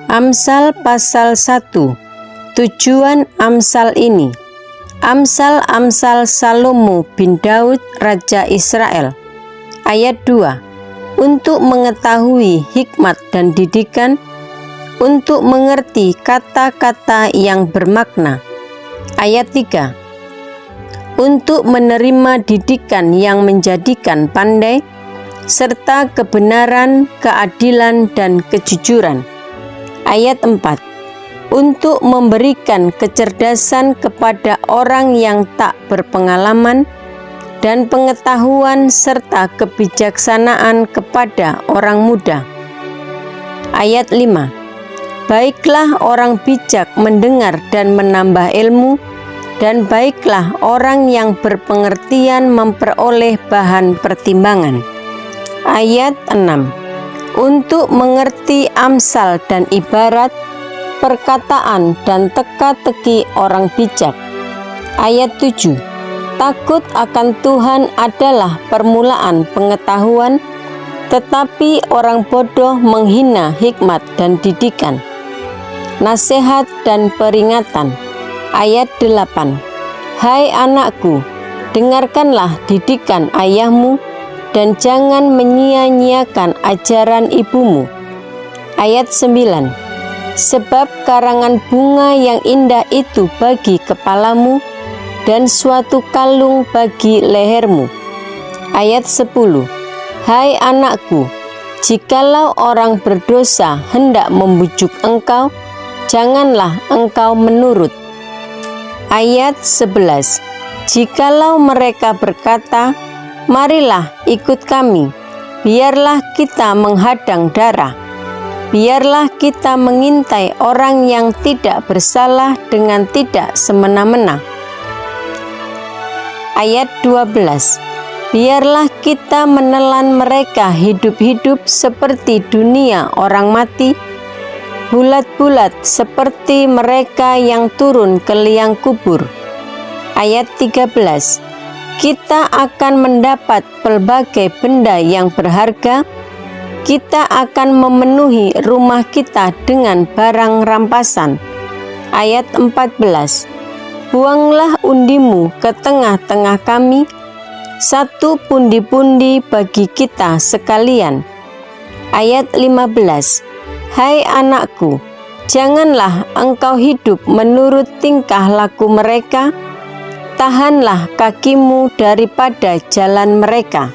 Amsal pasal 1. Tujuan Amsal ini. Amsal Salomo bin Daud, Raja Israel. Ayat 2. Untuk mengetahui hikmat dan didikan, untuk mengerti kata-kata yang bermakna. Ayat 3. Untuk menerima didikan yang menjadikan pandai, serta kebenaran, keadilan, dan kejujuran. Ayat 4. Untuk memberikan kecerdasan kepada orang yang tak berpengalaman, dan pengetahuan serta kebijaksanaan kepada orang muda. Ayat 5. Baiklah orang bijak mendengar dan menambah ilmu, dan baiklah orang yang berpengertian memperoleh bahan pertimbangan. Ayat 6. Untuk mengerti amsal dan ibarat, perkataan dan teka-teki orang bijak. Ayat 7. Takut akan Tuhan adalah permulaan pengetahuan, tetapi orang bodoh menghina hikmat dan didikan. Nasihat dan peringatan. Ayat 8. Hai anakku, dengarkanlah didikan ayahmu, dan jangan menyia-nyiakan ajaran ibumu. Ayat 9. Sebab karangan bunga yang indah itu bagi kepalamu, dan suatu kalung bagi lehermu. Ayat 10. Hai anakku, jikalau orang berdosa hendak membujuk engkau, janganlah engkau menurut. Ayat 11. Jikalau mereka berkata, marilah ikut kami, biarlah kita menghadang darah, biarlah kita mengintai orang yang tidak bersalah dengan tidak semena-mena. Ayat 12. Biarlah kita menelan mereka hidup-hidup seperti dunia orang mati, bulat-bulat seperti mereka yang turun ke liang kubur. Ayat 13. Kita akan mendapat pelbagai benda yang berharga, kita akan memenuhi rumah kita dengan barang rampasan. Ayat 14. Buanglah undimu ke tengah-tengah kami, satu pundi-pundi bagi kita sekalian. Ayat 15. Hai anakku, janganlah engkau hidup menurut tingkah laku mereka, tahanlah kakimu daripada jalan mereka.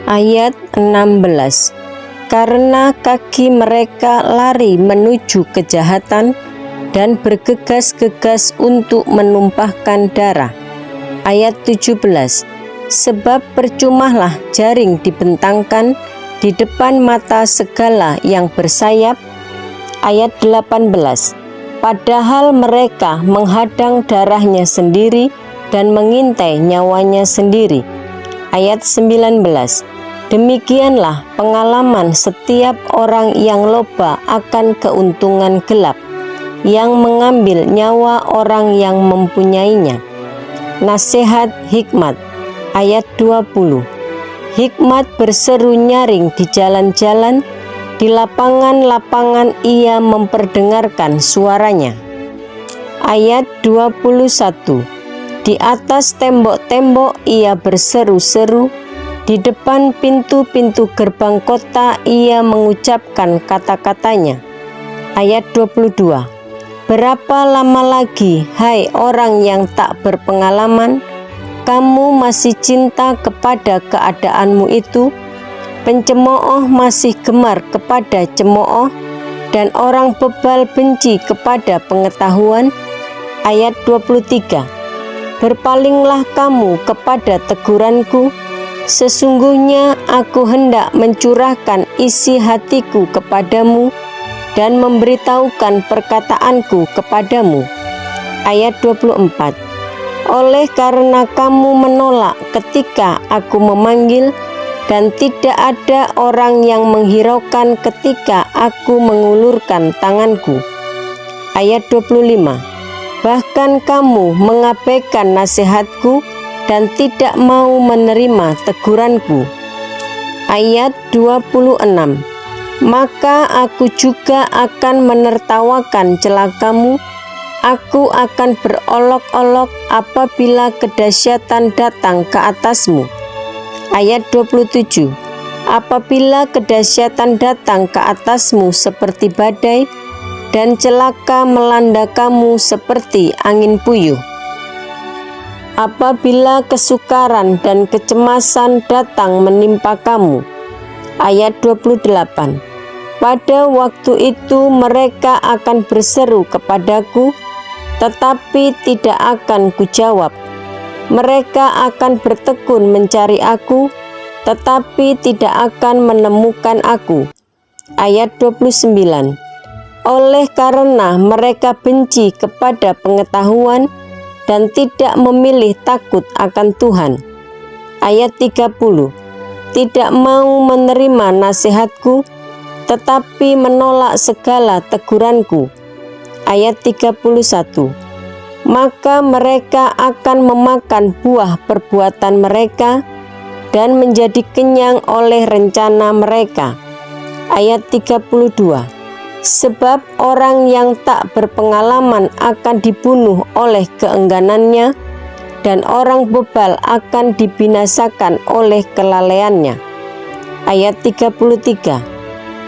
Ayat 16. Karena kaki mereka lari menuju kejahatan dan bergegas-gegas untuk menumpahkan darah. Ayat 17. Sebab percumalah jaring dibentangkan di depan mata segala yang bersayap. Ayat 18. Padahal mereka menghadang darahnya sendiri dan mengintai nyawanya sendiri. Ayat 19. Demikianlah pengalaman setiap orang yang loba akan keuntungan gelap, yang mengambil nyawa orang yang mempunyainya. Nasihat hikmat. Ayat 20. Hikmat berseru nyaring di jalan-jalan, di lapangan-lapangan ia memperdengarkan suaranya. Ayat 21. Di atas tembok-tembok ia berseru-seru, di depan pintu-pintu gerbang kota ia mengucapkan kata-katanya. Ayat 22. Berapa lama lagi, hai orang yang tak berpengalaman, kamu masih cinta kepada keadaanmu itu? Pencemooh masih gemar kepada cemooh, dan orang bebal benci kepada pengetahuan. Ayat 23. Berpalinglah kamu kepada teguranku, sesungguhnya aku hendak mencurahkan isi hatiku kepadamu, dan memberitahukan perkataanku kepadamu. Ayat 24. Oleh karena kamu menolak ketika aku memanggil, dan tidak ada orang yang menghiraukan ketika aku mengulurkan tanganku. Ayat 25. Bahkan kamu mengabaikan nasihatku dan tidak mau menerima teguranku. Ayat 26. maka aku juga akan menertawakan celakamu. Aku akan berolok-olok apabila kedahsyatan datang ke atasmu. Ayat 27. Apabila kedahsyatan datang ke atasmu seperti badai, dan celaka melanda kamu seperti angin puyuh. Apabila kesukaran dan kecemasan datang menimpa kamu. Ayat 28. Pada waktu itu mereka akan berseru kepadaku, tetapi tidak akan kujawab. Mereka akan bertekun mencari aku, tetapi tidak akan menemukan aku. Ayat 29. Oleh karena mereka benci kepada pengetahuan dan tidak memilih takut akan Tuhan. Ayat 30. Tidak mau menerima nasihatku, tetapi menolak segala teguranku. Ayat 31. Maka mereka akan memakan buah perbuatan mereka dan menjadi kenyang oleh rencana mereka. Ayat 32. Sebab orang yang tak berpengalaman akan dibunuh oleh keengganannya, dan orang bebal akan dibinasakan oleh kelalaiannya. Ayat 33.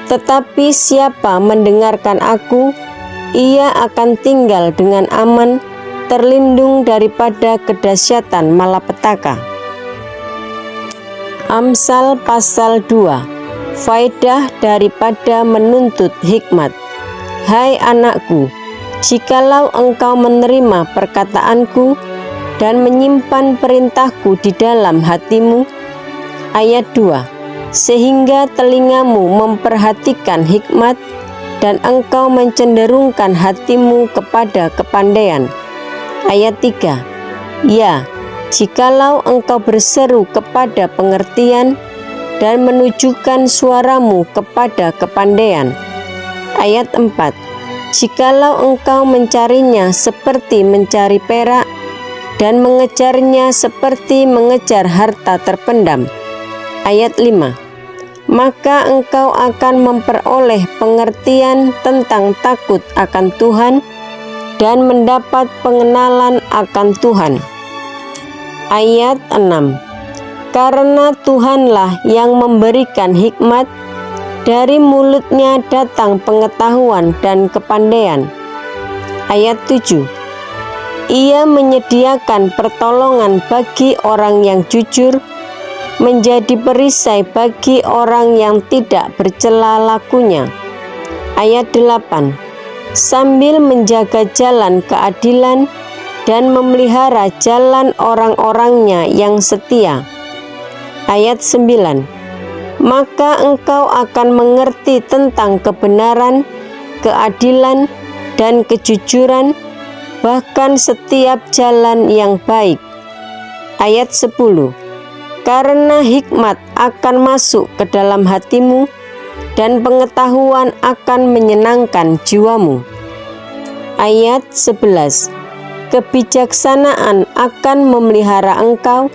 Tetapi siapa mendengarkan aku, ia akan tinggal dengan aman, terlindung daripada kedahsyatan malapetaka. Amsal pasal 2. Faedah daripada menuntut hikmat. Hai anakku, jikalau engkau menerima perkataanku dan menyimpan perintahku di dalam hatimu. Ayat 2. Sehingga telingamu memperhatikan hikmat dan engkau mencenderungkan hatimu kepada kepandaian. Ayat 3. Ya, jikalau engkau berseru kepada pengertian dan menunjukkan suaramu kepada kepandaian. Ayat 4. Jikalau engkau mencarinya seperti mencari perak dan mengejarnya seperti mengejar harta terpendam. Ayat 5. Maka engkau akan memperoleh pengertian tentang takut akan Tuhan dan mendapat pengenalan akan Tuhan. Ayat 6. Karena Tuhanlah yang memberikan hikmat, dari mulutnya datang pengetahuan dan kepandaian. Ayat 7. Ia menyediakan pertolongan bagi orang yang jujur, menjadi perisai bagi orang yang tidak bercela lakunya. Ayat 8. Sambil menjaga jalan keadilan dan memelihara jalan orang-orangnya yang setia. Ayat 9. Maka engkau akan mengerti tentang kebenaran, keadilan, dan kejujuran, bahkan setiap jalan yang baik. Ayat 10. Karena hikmat akan masuk ke dalam hatimu, dan pengetahuan akan menyenangkan jiwamu. Ayat 11. Kebijaksanaan akan memelihara engkau,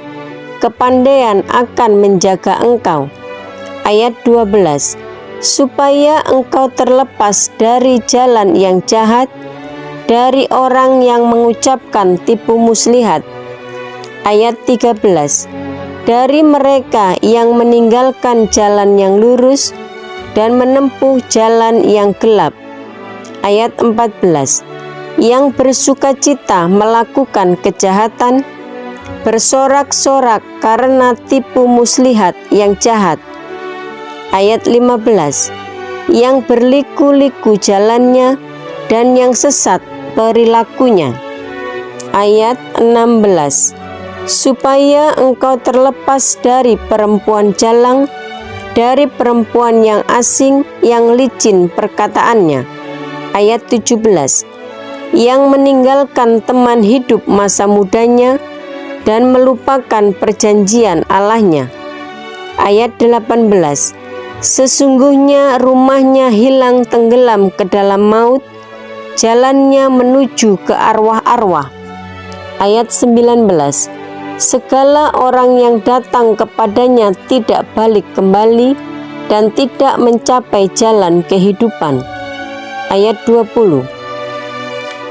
kepandaian akan menjaga engkau. Ayat 12. Supaya engkau terlepas dari jalan yang jahat, dari orang yang mengucapkan tipu muslihat. Ayat 13. Dari mereka yang meninggalkan jalan yang lurus dan menempuh jalan yang gelap. Ayat 14. Yang bersukacita melakukan kejahatan, bersorak-sorak karena tipu muslihat yang jahat. Ayat 15. Yang berliku-liku jalannya dan yang sesat perilakunya. Ayat 16. Supaya engkau terlepas dari perempuan jalang, dari perempuan yang asing yang licin perkataannya. Ayat 17. Yang meninggalkan teman hidup masa mudanya dan melupakan perjanjian Allahnya. Ayat 18. Sesungguhnya rumahnya hilang tenggelam ke dalam maut, jalannya menuju ke arwah-arwah. Ayat 19. Segala orang yang datang kepadanya tidak balik kembali, dan tidak mencapai jalan kehidupan. Ayat 20.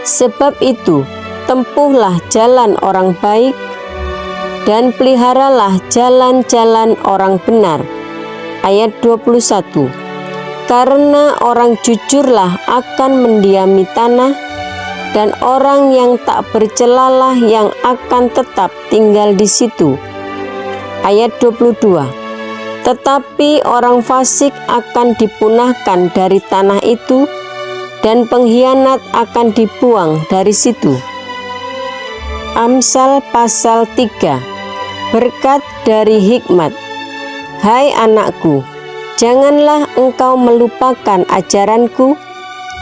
Sebab itu, tempuhlah jalan orang baik dan peliharalah jalan-jalan orang benar. Ayat 21. Karena orang jujurlah akan mendiami tanah, dan orang yang tak bercelalah yang akan tetap tinggal di situ. Ayat 22. Tetapi orang fasik akan dipunahkan dari tanah itu, dan pengkhianat akan dibuang dari situ. Amsal pasal 3. Berkat dari hikmat. Hai anakku, janganlah engkau melupakan ajaranku,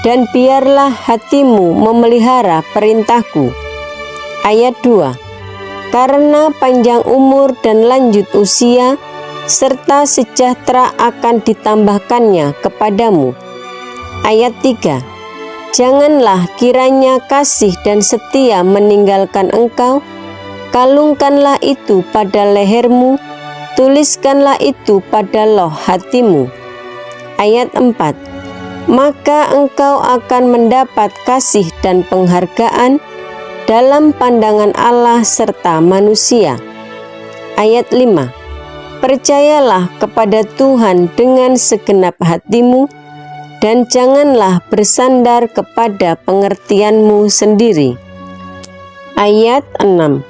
dan biarlah hatimu memelihara perintahku. Ayat 2. Karena panjang umur dan lanjut usia, serta sejahtera akan ditambahkannya kepadamu. Ayat 3. Janganlah kiranya kasih dan setia meninggalkan engkau, kalungkanlah itu pada lehermu, tuliskanlah itu pada loh hatimu. Ayat 4. Maka engkau akan mendapat kasih dan penghargaan dalam pandangan Allah serta manusia. Ayat 5. Percayalah kepada Tuhan dengan segenap hatimu, dan janganlah bersandar kepada pengertianmu sendiri. Ayat 6.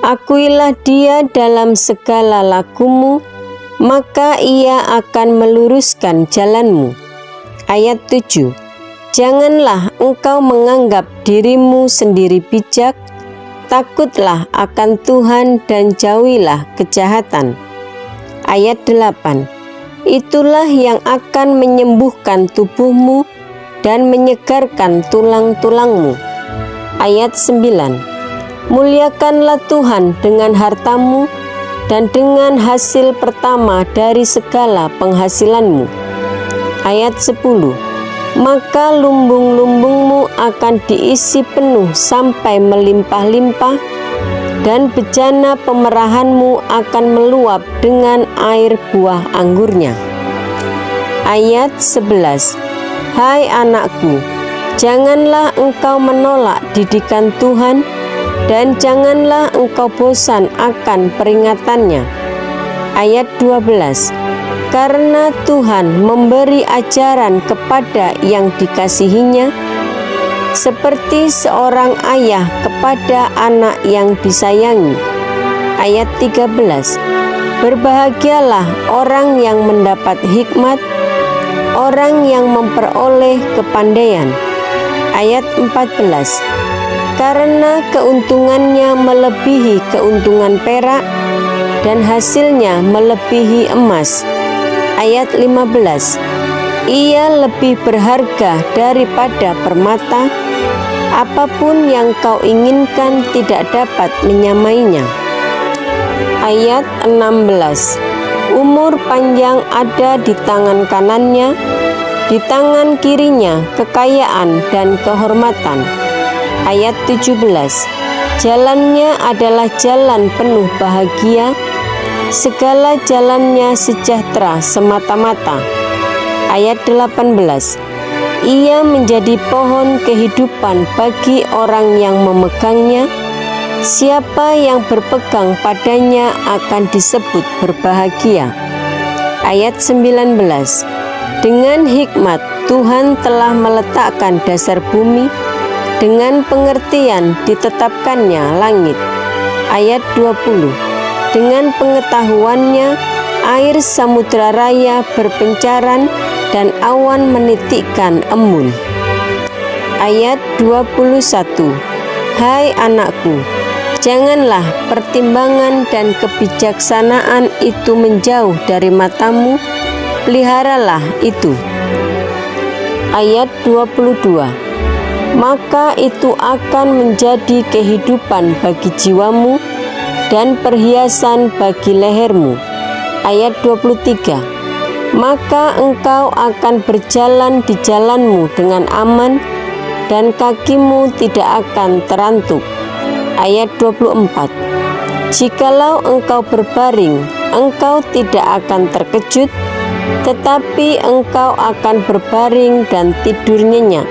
Akuilah Dia dalam segala lakumu, maka Ia akan meluruskan jalanmu. Ayat 7. Janganlah engkau menganggap dirimu sendiri bijak, takutlah akan Tuhan dan jauhilah kejahatan. Ayat 8. Itulah yang akan menyembuhkan tubuhmu dan menyegarkan tulang-tulangmu. Ayat 9. Muliakanlah Tuhan dengan hartamu dan dengan hasil pertama dari segala penghasilanmu. Ayat 10. Maka lumbung-lumbungmu akan diisi penuh sampai melimpah-limpah, dan bejana pemerahanmu akan meluap dengan air buah anggurnya. Ayat 11. Hai anakku, janganlah engkau menolak didikan Tuhan, dan janganlah engkau bosan akan peringatannya. Ayat 12. Karena Tuhan memberi ajaran kepada yang dikasihinya, seperti seorang ayah kepada anak yang disayangi. Ayat 13. Berbahagialah orang yang mendapat hikmat, orang yang memperoleh kepandaian. Ayat 14. Karena keuntungannya melebihi keuntungan perak, dan hasilnya melebihi emas. Ayat 15. Ia lebih berharga daripada permata, apapun yang kau inginkan tidak dapat menyamainya. Ayat 16. Umur panjang ada di tangan kanannya, di tangan kirinya kekayaan dan kehormatan. Ayat 17. Jalannya adalah jalan penuh bahagia, segala jalannya sejahtera semata-mata. Ayat 18. Ia menjadi pohon kehidupan bagi orang yang memegangnya. Siapa yang berpegang padanya akan disebut berbahagia. Ayat 19. Dengan hikmat Tuhan telah meletakkan dasar bumi, dengan pengertian ditetapkannya langit. Ayat 20. Dengan pengetahuannya air samudra raya berpencaran, dan awan menitikkan embun. Ayat 21. Hai anakku, janganlah pertimbangan dan kebijaksanaan itu menjauh dari matamu, peliharalah itu. Ayat 22. Maka itu akan menjadi kehidupan bagi jiwamu dan perhiasan bagi lehermu. Ayat 23. Maka engkau akan berjalan di jalanmu dengan aman, dan kakimu tidak akan terantuk. Ayat 24. Jikalau engkau berbaring, engkau tidak akan terkejut, tetapi engkau akan berbaring dan tidur nyenyak.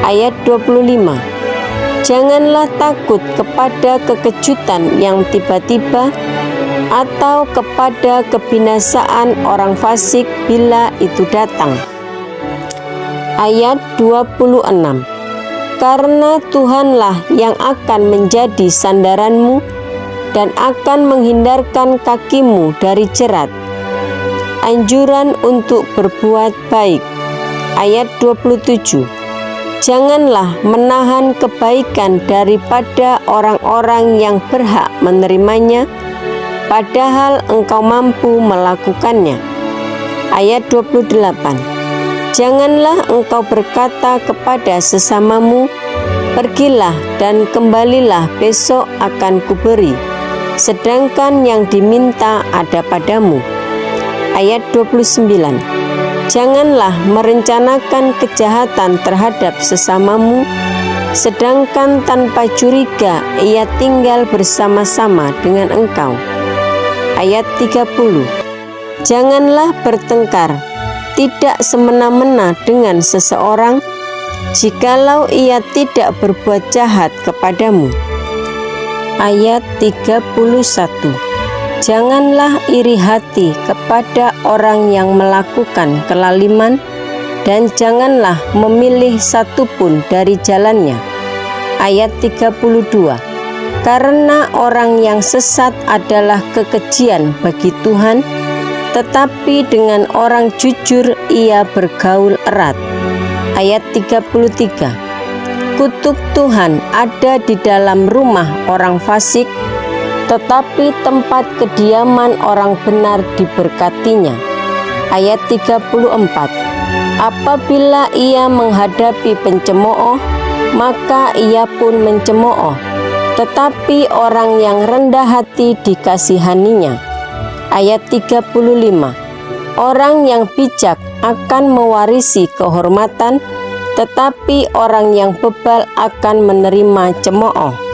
Ayat 25. Janganlah takut kepada kekejutan yang tiba-tiba atau kepada kebinasaan orang fasik bila itu datang. Ayat 26. Karena Tuhanlah yang akan menjadi sandaranmu dan akan menghindarkan kakimu dari jerat. Anjuran untuk berbuat baik. Ayat 27. Janganlah menahan kebaikan daripada orang-orang yang berhak menerimanya, padahal engkau mampu melakukannya. Ayat 28. Janganlah engkau berkata kepada sesamamu, pergilah dan kembalilah, besok akan kuberi, sedangkan yang diminta ada padamu. Ayat 29. Janganlah merencanakan kejahatan terhadap sesamamu, sedangkan tanpa curiga ia tinggal bersama-sama dengan engkau. Ayat 30. Janganlah bertengkar, tidak semena-mena dengan seseorang, jikalau ia tidak berbuat jahat kepadamu. Ayat 31. Janganlah iri hati kepada orang yang melakukan kelaliman, dan janganlah memilih satupun dari jalannya. Ayat 32. Karena orang yang sesat adalah kekejian bagi Tuhan, tetapi dengan orang jujur ia bergaul erat. Ayat 33. Kutuk Tuhan ada di dalam rumah orang fasik, tetapi tempat kediaman orang benar diberkatinya. Ayat 34. Apabila ia menghadapi pencemooh, maka ia pun mencemooh, tetapi orang yang rendah hati dikasihaninya. Ayat 35. Orang yang bijak akan mewarisi kehormatan, tetapi orang yang bebal akan menerima cemooh.